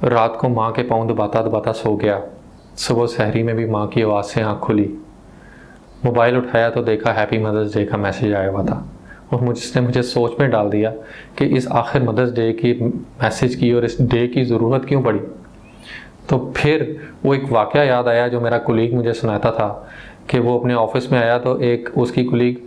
رات کو ماں کے پاؤں دباتا دباتا سو گیا، صبح سحری میں بھی ماں کی آواز سے آنکھ کھلی، موبائل اٹھایا تو دیکھا ہیپی مدرس ڈے کا میسیج آیا ہوا تھا، اور اس نے مجھے سوچ میں ڈال دیا کہ اس آخر مدرس ڈے کی میسیج کی اور اس ڈے کی ضرورت کیوں پڑی۔ تو پھر وہ ایک واقعہ یاد آیا جو میرا کولیگ مجھے سناتا تھا کہ وہ اپنے آفس میں آیا تو ایک اس کی کولیگ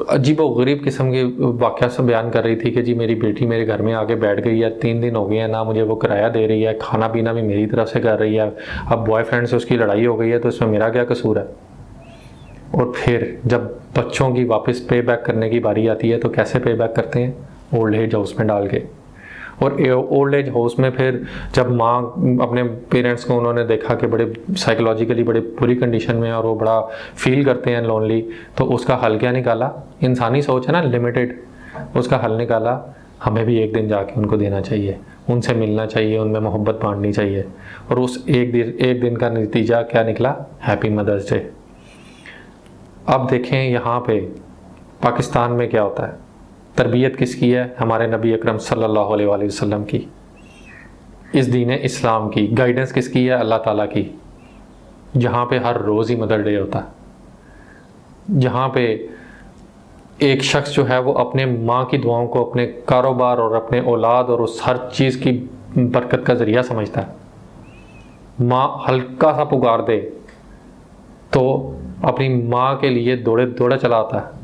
عجیب و غریب قسم کے واقعہ سے بیان کر رہی تھی کہ جی میری بیٹی میرے گھر میں آگے بیٹھ گئی ہے، 3 دن ہو گئے ہیں، نہ مجھے وہ کرایہ دے رہی ہے، کھانا پینا بھی میری طرف سے کر رہی ہے، اب بوائے فرینڈ سے اس کی لڑائی ہو گئی ہے تو اس میں میرا کیا قصور ہے۔ اور پھر جب بچوں کی واپس پے بیک کرنے کی باری آتی ہے تو کیسے پے بیک کرتے ہیں؟ اولڈ ایج ہاؤس میں ڈال کے۔ اور اولڈ ایج ہاؤس میں پھر جب ماں اپنے پیرنٹس کو انہوں نے دیکھا کہ بڑے سائیکولوجیکلی بڑے بری کنڈیشن میں اور وہ بڑا فیل کرتے ہیں لونلی، تو اس کا حل کیا نکالا؟ انسانی سوچ ہے نا، لمیٹڈ، اس کا حل نکالا ہمیں بھی ایک دن جا کے ان کو دینا چاہیے، ان سے ملنا چاہیے، ان میں محبت بانٹنی چاہیے۔ اور اس ایک دن کا نتیجہ کیا نکلا؟ ہیپی مدرس ڈے۔ اب دیکھیں یہاں پہ پاکستان میں کیا ہوتا ہے، تربیت کس کی ہے؟ ہمارے نبی اکرم صلی اللہ علیہ وآلہ وسلم کی، اس دین اسلام کی۔ گائیڈنس کس کی ہے؟ اللہ تعالیٰ کی۔ جہاں پہ ہر روز ہی مدر ڈے ہوتا ہے، جہاں پہ ایک شخص جو ہے وہ اپنے ماں کی دعاؤں کو اپنے کاروبار اور اپنے اولاد اور اس ہر چیز کی برکت کا ذریعہ سمجھتا ہے۔ ماں ہلکا سا پکار دے تو اپنی ماں کے لیے دوڑے چلا آتا ہے۔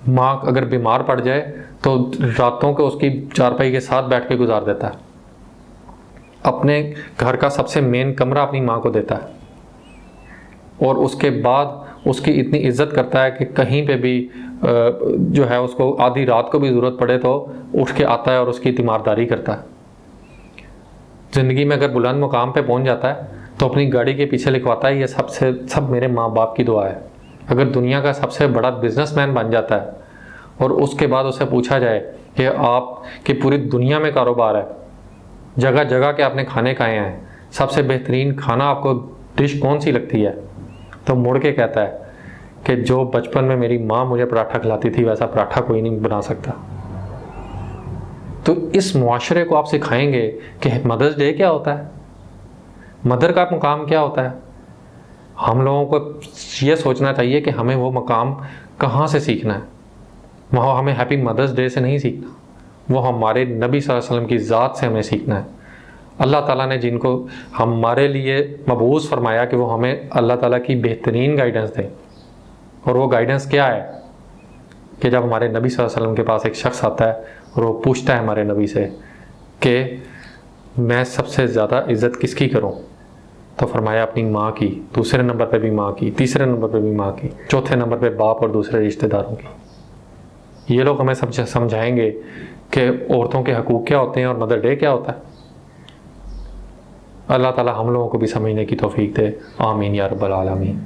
ماں اگر بیمار پڑ جائے تو راتوں کو اس کی چارپائی کے ساتھ بیٹھ کے گزار دیتا ہے، اپنے گھر کا سب سے مین کمرہ اپنی ماں کو دیتا ہے، اور اس کے بعد اس کی اتنی عزت کرتا ہے کہ کہیں پہ بھی جو ہے اس کو آدھی رات کو بھی ضرورت پڑے تو اٹھ کے آتا ہے اور اس کی تیمارداری کرتا ہے۔ زندگی میں اگر بلند مقام پہ پہنچ جاتا ہے تو اپنی گاڑی کے پیچھے لکھواتا ہے یہ سب میرے ماں باپ کی دعا ہے۔ اگر دنیا کا سب سے بڑا بزنس مین بن جاتا ہے اور اس کے بعد اسے پوچھا جائے کہ آپ کی پوری دنیا میں کاروبار ہے، جگہ جگہ کے آپ نے کھانے کھائے ہیں، سب سے بہترین کھانا آپ کو ڈش کون سی لگتی ہے، تو مڑ کے کہتا ہے کہ جو بچپن میں میری ماں مجھے پراٹھا کھلاتی تھی ویسا پراٹھا کوئی نہیں بنا سکتا۔ تو اس معاشرے کو آپ سکھائیں گے کہ مدرس ڈے کیا ہوتا ہے، مدر کا مقام کیا ہوتا ہے۔ ہم لوگوں کو یہ سوچنا چاہیے کہ ہمیں وہ مقام کہاں سے سیکھنا ہے۔ وہ ہمیں ہیپی مدرس ڈے سے نہیں سیکھنا، وہ ہمارے نبی صلی اللہ علیہ وسلم کی ذات سے ہمیں سیکھنا ہے۔ اللہ تعالیٰ نے جن کو ہمارے لیے مبعوث فرمایا کہ وہ ہمیں اللہ تعالیٰ کی بہترین گائیڈنس دیں، اور وہ گائیڈنس کیا ہے کہ جب ہمارے نبی صلی اللہ علیہ وسلم کے پاس ایک شخص آتا ہے اور وہ پوچھتا ہے ہمارے نبی سے کہ میں سب سے زیادہ عزت کس کی کروں، تو فرمایا اپنی ماں کی، دوسرے نمبر پہ بھی ماں کی، تیسرے نمبر پہ بھی ماں کی، چوتھے نمبر پہ باپ اور دوسرے رشتہ داروں کی۔ یہ لوگ ہمیں سمجھائیں گے کہ عورتوں کے حقوق کیا ہوتے ہیں اور مدر ڈے کیا ہوتا ہے۔ اللہ تعالیٰ ہم لوگوں کو بھی سمجھنے کی توفیق دے، آمین یا رب العالمین۔